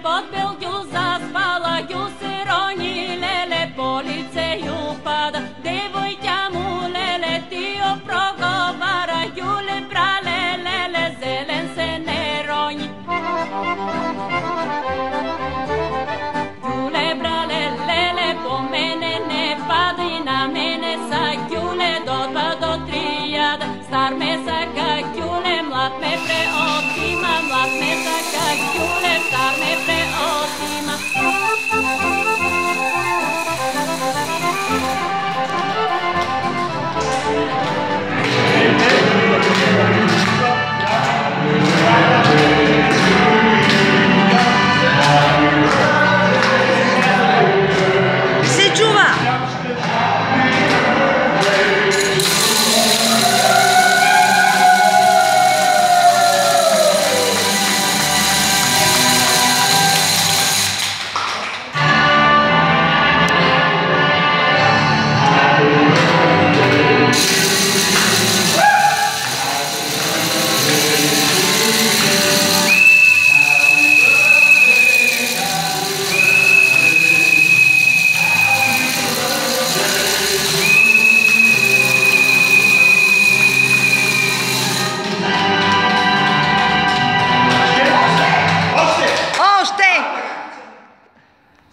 под белгю заспала, гю се рони, леле, по лице ю пада. Девойка му, леле, ти проговара, юле, брале, леле, зелен се не рони. Юле, брале, леле, по мене не пада и на мене са гюле, до 2 до 3 яда. Стар ме сака гюле, млад ме преотима, млад ме сака гюле, стар ме преотима. Се чува!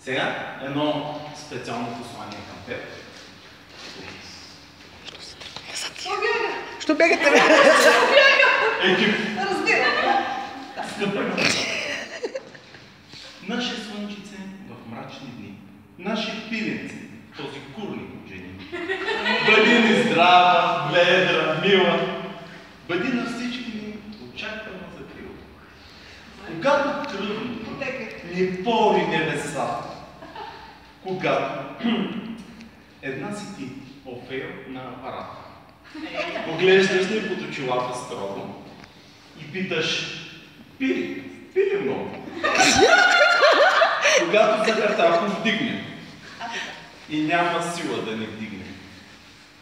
Сега едно специално послание към теб. Що бегате? Екип! Разбирам. Наше слънчице в мрачни дни, наше пиленце, този курник от жени. Бъди ни здрава, ведра, мила, бъди на всички ни очаквана закрила. Когато тръгнато ни пори небесата, когато една си ти Офея на апарата, поглеждаш ни под очилата строго и питаш: пили много. Когато захарта вдигне и няма сила да ни вдигне,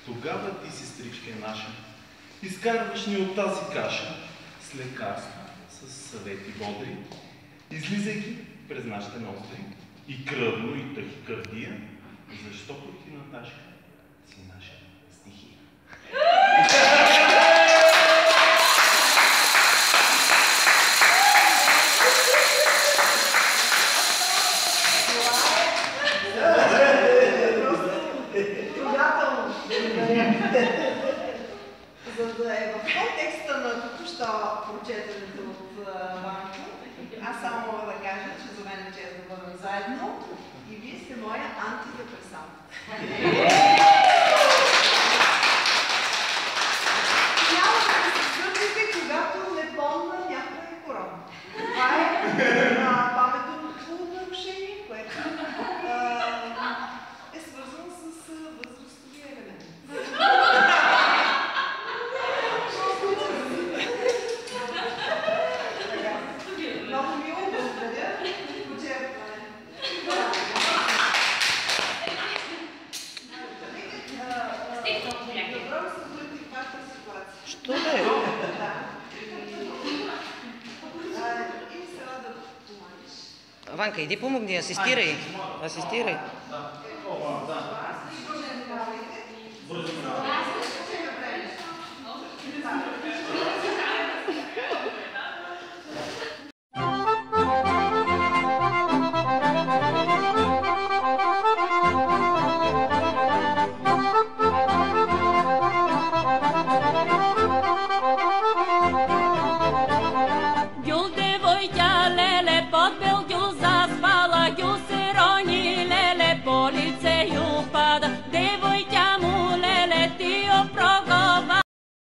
тогава ти, сестричка наша, изкарваш ни от тази каша с лекарства, с съвети бодри, излизайки през нашите ноздри и кръвно, и тахикардия, защото ти, Наташка, си наша стихия. За да е в контекста на току-що прочетенето от Ванко, аз само мога да кажа, че за мен е чест да бъдем заедно и вие сте моя антидепресант. Няма да се сърдите, когато не помня някоя корона. Това е паметното нарушение, което е свързано с възрастовия елемент. Много мило, благодаря. Почерпване. Добро се върти в вашата ситуация. Що да е? И се рада да помагиш. Ванка, иди помогни, асистирай. Асистирай. Да.